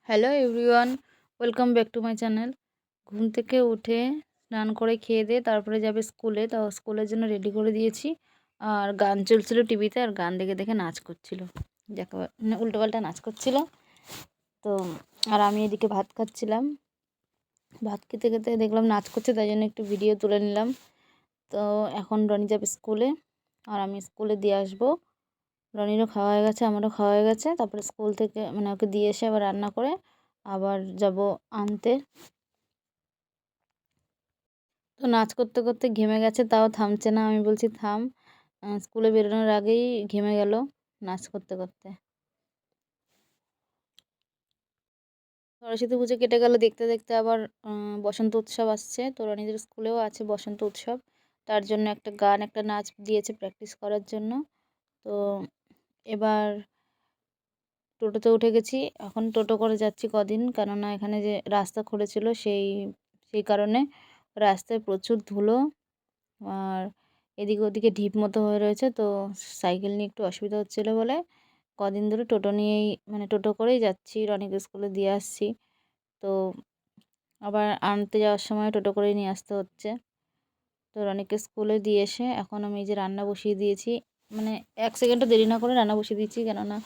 Hello everyone, welcome back to my channel. ঘুম থেকে উঠে স্নান করে খেয়ে দিয়ে তারপরে যাবে স্কুলে। তো স্কুলের জন্য রেডি করে দিয়েছি। আর গান চলছিল টিভিতে, আর গান দেখে দেখে নাচ করছিল, যাকে মানে উল্টোপাল্টা নাচ করছিল। তো আর আমি এদিকে ভাত খাচ্ছিলাম। ভাত খেতে খেতে দেখলাম নাচ করছে, তাই জন্য একটু ভিডিও তুলে নিলাম। তো এখন রনি যাবে স্কুলে, আর আমি স্কুলে দিয়ে আসবো। রনিরও খাওয়া হয়ে গেছে, আমারও খাওয়া হয়ে গেছে। তারপরে স্কুল থেকে মানে ওকে দিয়ে এসে আবার রান্না করে আবার যাব আনতে। তো নাচ করতে করতে ঘেমে গেছে, তাও থামছে না। আমি বলছি থাম। স্কুলে বেরোনোর আগেই ঘেমে গেল নাচ করতে করতে। সরস্বতী পুজো কেটে গেল দেখতে দেখতে, আবার বসন্ত উৎসব আসছে। তো রনিদের স্কুলেও আছে বসন্ত উৎসব। তার জন্য একটা গান একটা নাচ দিয়েছে প্র্যাকটিস করার জন্য। তো এবার টোটোতে উঠে গেছি। এখন টোটো করে যাচ্ছি কদিন, কেননা এখানে যে রাস্তা খুঁড়েছিল সেই সেই কারণে রাস্তায় প্রচুর ধুলো, আর এদিকে ওদিকে ঢিপ মতো হয়ে রয়েছে। তো সাইকেল নিয়ে একটু অসুবিধা হচ্ছিলো বলে কদিন ধরে টোটো নিয়েই মানে টোটো করেই যাচ্ছি, রনিকে স্কুলে দিয়ে আসছি। তো আবার আনতে যাওয়ার সময় টোটো করেই নিয়ে আসতে হচ্ছে। তো রনিকে স্কুলে দিয়ে এসে এখন আমি এই যে রান্না বসিয়ে দিয়েছি। মানে 1 সেকেন্ডও দেরি না করে রান্না বসিয়ে দিয়েছি, কেননা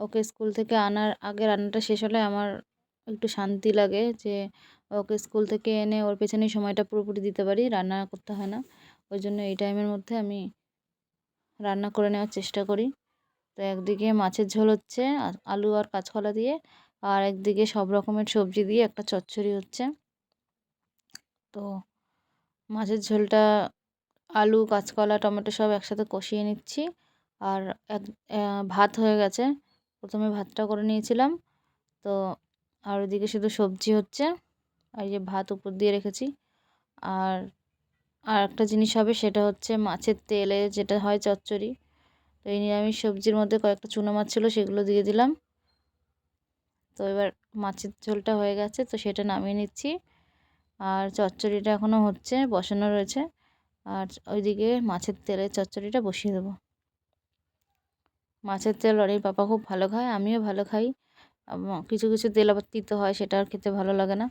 ওকে স্কুল থেকে আনার আগে রান্নাটা শেষ হলে আমার একটু শান্তি লাগে, যে ওকে স্কুল থেকে এনে ওর পেছনেই সময়টা পুরোপুরি দিতে পারি, রান্না করতে হয় না। ওই জন্য এই টাইমের মধ্যে আমি রান্না করে নেওয়ার চেষ্টা করি। তো একদিকে মাছের ঝোল হচ্ছে আলু আর কাঁচকলা দিয়ে, আর একদিকে সব রকমের সবজি দিয়ে একটা চচ্চড়ি হচ্ছে। তো মাছের ঝোলটা আলু কাঁচকলা টমেটো সব একসাথে কষিয়ে নিচ্ছি। আর এক ভাত হয়ে গেছে, প্রথমে ভাতটা করে নিয়েছিলাম। তো আর ওদিকে শুধু সবজি হচ্ছে, আর এই যে ভাত উপর দিয়ে রেখেছি। আর আর একটা জিনিস হবে, সেটা হচ্ছে মাছের তেলে যেটা হয় চচ্চড়ি। তো এই নিরামিষ সবজির মধ্যে কয়েকটা চুনো মাছ ছিল, সেগুলো দিয়ে দিলাম। তো এবার মাছের ঝোলটা হয়ে গেছে, তো সেটা নামিয়ে নিচ্ছি। আর চচ্চড়িটা এখনও হচ্ছে, বসানো রয়েছে। আর ওইদিকে মাছের তেলে চচ্চড়িটা বসিয়ে দেবো। মাছের তেল রনির পাপা খুব ভালো খায়, আমিও ভালো খাই। কিছু কিছু তেল আবার তিতো হয়, সেটা আর খেতে ভালো লাগে না।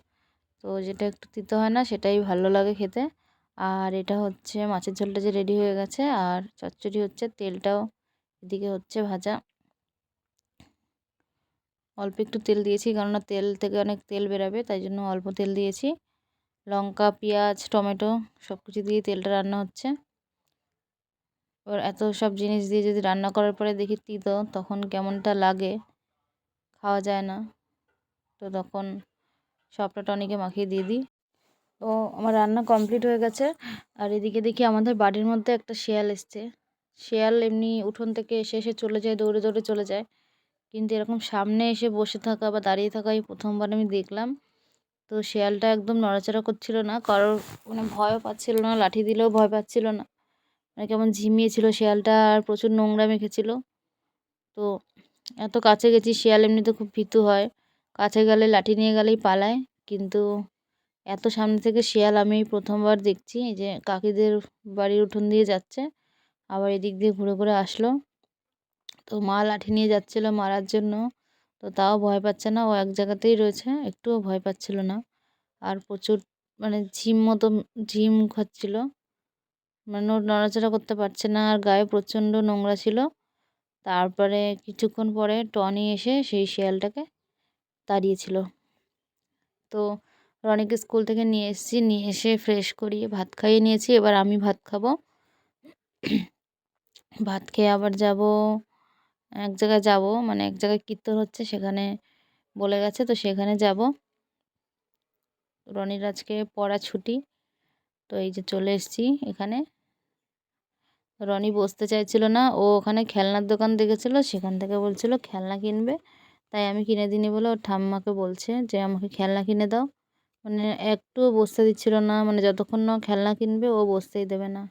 তো যেটা একটু তিতো হয় না সেটাই ভালো লাগে খেতে। আর এটা হচ্ছে মাছের ঝোলটা যে রেডি হয়ে গেছে, আর চচ্চড়ি হচ্ছে, তেলটাও এদিকে হচ্ছে ভাজা। অল্প একটু তেল দিয়েছি, কেননা তেল থেকে অনেক তেল বেরাবে, তাই জন্য অল্প তেল দিয়েছি। লঙ্কা পেঁয়াজ টমেটো সব কিছু দিয়ে তেলটা রান্না হচ্ছে। এবার এত সব জিনিস দিয়ে যদি রান্না করার পরে দেখি তিতো, তখন কেমনটা লাগে, খাওয়া যায় না। তো তখন সবটা টনিকে মাখিয়ে দিয়ে দিই। তো আমার রান্না কমপ্লিট হয়ে গেছে। আর এদিকে দেখি আমাদের বাড়ির মধ্যে একটা শেয়াল এসছে। শেয়াল এমনি উঠোন থেকে এসে এসে চলে যায়, দৌড়ে দৌড়ে চলে যায়, কিন্তু এরকম সামনে এসে বসে থাকা বা দাঁড়িয়ে থাকা এই প্রথমবার আমি দেখলাম। তো শেয়ালটা একদম নড়াচড়া করছিল না, কারোর মানে ভয়ও পাচ্ছিল না, লাঠি দিলেও ভয় পাচ্ছিল না, মানে কেমন ঝিমিয়েছিল শেয়ালটা, আর প্রচুর নোংরা মেখেছিল। তো এত কাছে গেছি, শেয়াল এমনিতে খুব ভীতু হয়, কাছে গেলে লাঠি নিয়ে গেলেই পালায়। কিন্তু এত সামনে থেকে শিয়াল আমি প্রথমবার দেখছি। এই যে কাকিদের বাড়ির উঠোন দিয়ে যাচ্ছে, আবার এদিক দিয়ে ঘুরে ঘুরে আসলো। তো মা লাঠি নিয়ে যাচ্ছিল মারার জন্য, তো তাও ভয় পাচ্ছে না, ও এক জায়গাতেই রয়েছে, একটুও ভয় পাচ্ছিল না। আর প্রচুর মানে ঝিম মতো ঝিম খাচ্ছিল, মানে ও নড়াচড়া করতে পারছে না, আর গায়ে প্রচণ্ড নোংরা ছিল। তারপরে কিছুক্ষণ পরে টনি এসে সেই শিয়ালটাকে তাড়িয়েছিল। তো রনিকে স্কুল থেকে নিয়ে এসেছি, নিয়ে এসে ফ্রেশ করিয়ে ভাত খাইয়ে নিয়েছি। এবার আমি ভাত খাবো। ভাত খেয়ে আবার যাব এক জায়গায়, যাব মানে এক জায়গায় কীর্তন হচ্ছে, সেখানে বলে গেছে, তো সেখানে যাব। রনির আজকে পড়া ছুটি, তো এই যে চলে এসেছি এখানে। রনি বসতে চাইছিল না, ও ওখানে খেলনার দোকান দেখেছিল, সেখান থেকে বলছিল খেলনা কিনবে, তাই আমি কিনে দিইনি বলে ওর ঠাম্মাকে বলছে যে আমাকে খেলনা কিনে দাও। মানে একটুও বসতে দিচ্ছিল না, মানে যতক্ষণ না খেলনা কিনবে ও বসতেই দেবে না,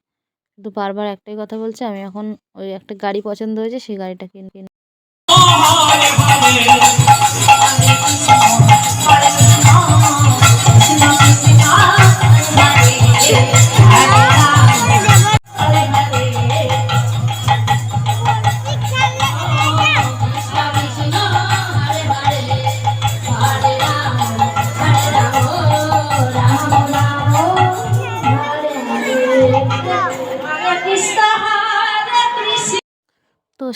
শুধু বারবার একটাই কথা বলছে। আমি এখন ওই একটা গাড়ি পছন্দ হয়েছে, সেই গাড়িটা কিনবো।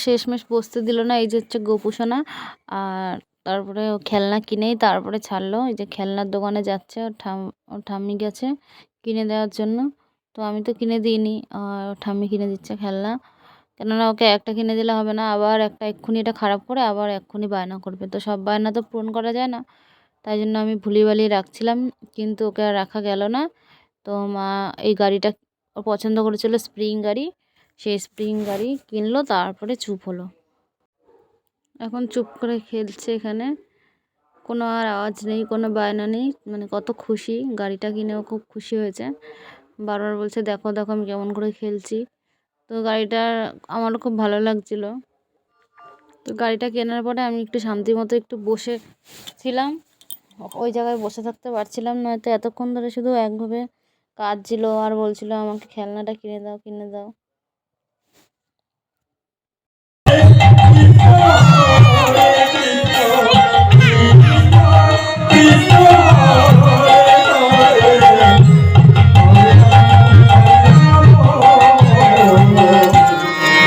শেষমেশ বসতে দিল না। এই যে হচ্ছে গোপুসোনা। আর তারপরে ও খেলনা কিনেই তারপরে ছাড়লো। এই যে খেলনার দোকানে যাচ্ছে, ওর ঠাম্মি গেছে কিনে দেওয়ার জন্য। তো আমি তো কিনে দিইনি, ওর ঠাম্মি কিনে দিচ্ছে খেলনা। কেননা ওকে একটা কিনে দিলে হবে না, আবার একটা এক্ষুনি এটা খারাপ করে আবার এক্ষুনি বায়না করবে, তো সব বায়না তো পূরণ করা যায় না। তাই জন্য আমি ভুলিয়ে বালিয়ে রাখছিলাম, কিন্তু ওকে আর রাখা গেল না। তো মা এই গাড়িটা ও পছন্দ করেছিল, স্প্রিং গাড়ি। সেই স্প্রিং গাড়ি কিনলো, তারপরে চুপ হলো। এখন চুপ করে খেলছে এখানে, কোনো আর আওয়াজ নেই, কোনো বায়না নেই। মানে কত খুশি, গাড়িটা কিনেও খুব খুশি হয়েছে। বারবার বলছে দেখো দেখো আমি কেমন করে খেলছি। তো গাড়িটা আমারও খুব ভালো লাগছিল। তো গাড়িটা কেনার পরে আমি একটু শান্তি মতো একটু বসেছিলাম, ওই জায়গায় বসে থাকতে পারছিলাম, নয়তো এতক্ষণ ধরে শুধু একভাবে কাঁদছিল আর বলছিল আমাকে খেলনাটা কিনে দাও কিনে দাও।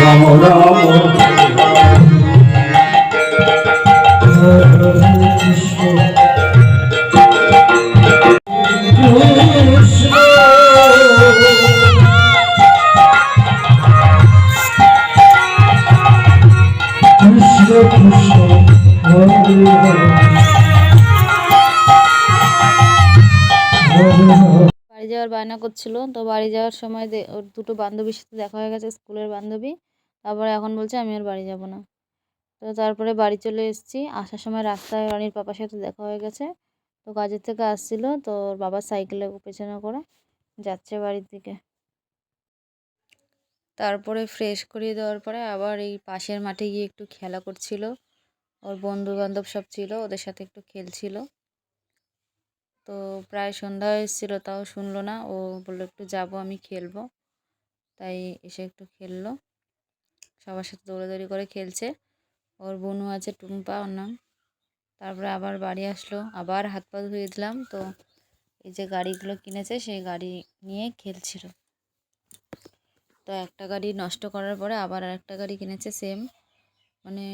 রাম রাম কৃষ্ণ কৃষ্ণ কৃষ্ণ কৃষ্ণ হরে হরে বাড়ি যাওয়ার বায়না করছিল, তো বাড়ি যাওয়ার সময় ওর দুটো বান্ধবীর সাথে দেখা হয়ে গেছে, স্কুলের বান্ধবী। তারপরে এখন বলছে আমি আর বাড়ি যাব না। তো তারপরে বাড়ি চলে এসেছি। আসার সময় রাস্তায় রানীর পাপার সাথে দেখা হয়ে গেছে। তো কাজের থেকে আসছিল, তো ওর বাবার সাইকেলে পেছনে করে যাচ্ছে বাড়ির দিকে। তারপরে ফ্রেশ করিয়ে দেওয়ার পরে আবার এই পাশের মাঠে গিয়ে একটু খেলা করছিল। ওর বন্ধু বান্ধব সব ছিল, ওদের সাথে একটু খেলছিল। তো প্রায় সন্ধ্যা হয়ে এসেছিলো, তাও শুনলো না। ও বললো একটু যাবো, আমি খেলবো। তাই এসে একটু খেললো, সবার সাথে দৌড়াদৌড়ি করে খেলছে। ওর বোনও আছে, টুম্পা ওর নাম। তারপরে আবার বাড়ি আসলো, আবার হাত পা ধুয়ে দিলাম। তো এই যে গাড়িগুলো কিনেছে সেই গাড়ি নিয়ে খেলছিল। তো একটা গাড়ি নষ্ট করার পরে আবার আরেকটা গাড়ি কিনেছে সেম। মানে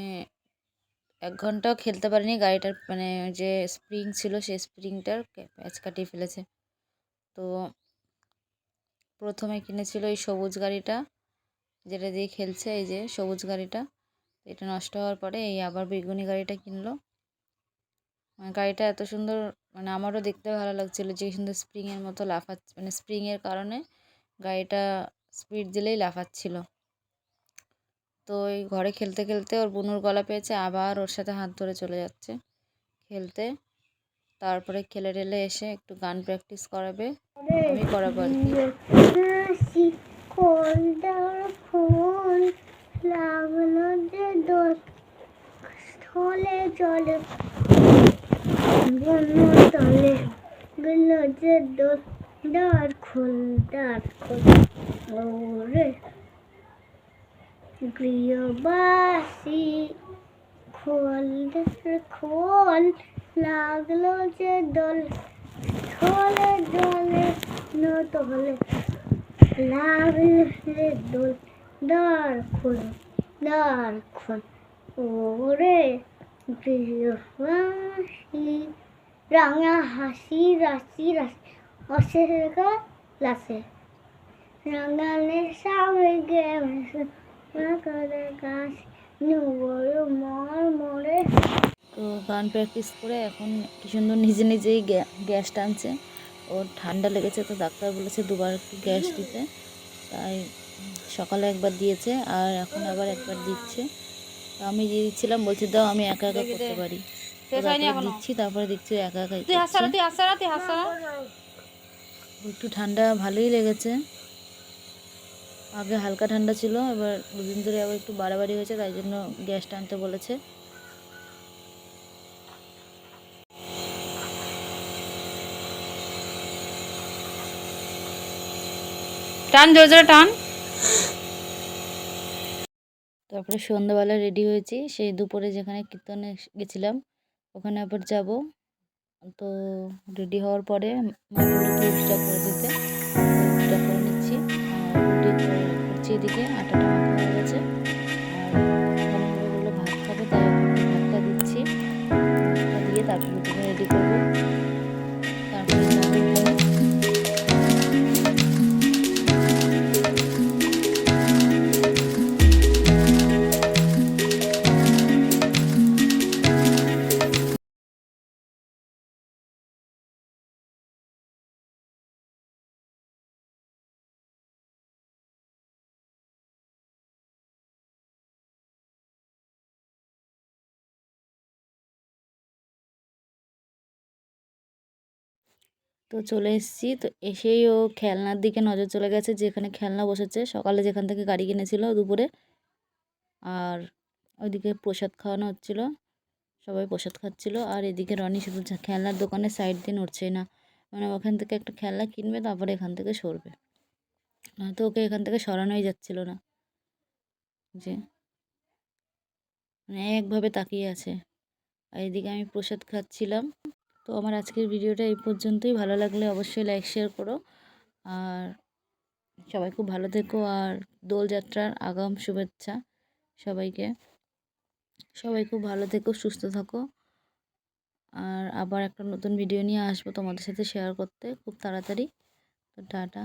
1 ঘন্টাও খেলতে পারিনি, গাড়িটার মানে যে স্প্রিং ছিল সেই স্প্রিংটার প্যাচ কাটিয়ে ফেলেছে। তো প্রথমে কিনেছিল এই সবুজ গাড়িটা, যেটা দিয়ে খেলছে, এই যে সবুজ গাড়িটা। এটা নষ্ট হওয়ার পরে এই আবার বেগুনি গাড়িটা কিনলো। গাড়িটা এত সুন্দর, মানে আমারও দেখতে ভালো লাগছিলো, যে সুন্দর স্প্রিংয়ের মতো লাফাচ্ছে, মানে স্প্রিংয়ের কারণে গাড়িটা স্পিড দিলেই লাফাচ্ছিল। তো এই ঘরে খেলতে খেলতে ওর বুনুর গলা পেয়েছে, আবার ওর সাথে হাত ধরে চলে যাচ্ছে খেলতে। তারপরে খেলে টেলে এসে একটু গান প্র্যাকটিস করাবে, আমি করাবো আর কি। লাগলো যে দোষ স্থলে জলে তলে গেল যে দোষ, দ্বার খোল ওরে গৃহবাসী খোল খোল, লাগলো যে দোল স্থলে জলে তলে লাগলো যে দোল, দ্বার খোল ওরে গৃহবাসী। রাঙা হাসি রাশি রাশি অশেষ লাসে রাঙানের সামনে গেছে গাছ মর মরে। তো গান প্র্যাকটিস করে এখন কি সুন্দর নিজে নিজেই গ্যাস টানছে। ওর ঠান্ডা লেগেছে, তো ডাক্তার বলেছে দুবার একটু গ্যাস দিতে। তাই সকালে একবার দিয়েছে আর এখন আবার একবার দিচ্ছে। তো আমি দিয়ে দিচ্ছিলাম, বলছে দাও আমি একা একা করতে পারি। দিচ্ছি, তারপরে দেখছি একা একাই একটু ঠান্ডা ভালোই লেগেছে। আগে হালকা ঠান্ডা ছিল, এবার 2 দিন ধরে আবার একটু বাড়াবাড়ি হয়েছে, তাই জন্য গ্যাস টানতে বলেছে। টান জোরে জোরে টান। তারপরে সন্ধ্যাবেলা রেডি হয়েছি, সেই দুপুরে যেখানে কীর্তনে গেছিলাম ওখানে আবার যাব। তো রেডি হওয়ার পরে মা বললো রুটিটা করে দিতে, রুটিটা করে নিচ্ছি। আর রুটি করছি, এদিকে আটাটা মাখা হয়ে গেছে। আর তারপর রুটিটা রেডি করবো, তারপরে যাবো ওখানে। তো চলে এসেছি, তো এসেই ও খেলনার দিকে নজর চলে গেছে, যেখানে খেলনা বসেছে সকালে যেখান থেকে গাড়ি কিনেছিল দুপুরে। আর ওইদিকে প্রসাদ খাওয়ানো হচ্ছিল, সবাই প্রসাদ খাচ্ছিল। আর এদিকে রনি শুধু খেলনার দোকানের সাইড দিয়ে নড়ছেই না, মানে ওখান থেকে একটা খেলনা কিনবে তারপরে এখান থেকে সরবে, নয়তো ওকে এখান থেকে সরানোই যাচ্ছিল না, যে মানে একভাবে তাকিয়ে আছে। আর এদিকে আমি প্রসাদ খাচ্ছিলাম। তো আমার আজকের ভিডিওটা এই পর্যন্তই। ভালো লাগলে অবশ্যই লাইক শেয়ার করো, আর সবাই খুব ভালো থেকো। আর দোলযাত্রার আগাম শুভেচ্ছা সবাইকে। সবাই খুব ভালো থেকো, সুস্থ থাকো। আর আবার একটা নতুন ভিডিও নিয়ে আসবো তোমাদের সাথে শেয়ার করতে খুব তাড়াতাড়ি। তো টাটা।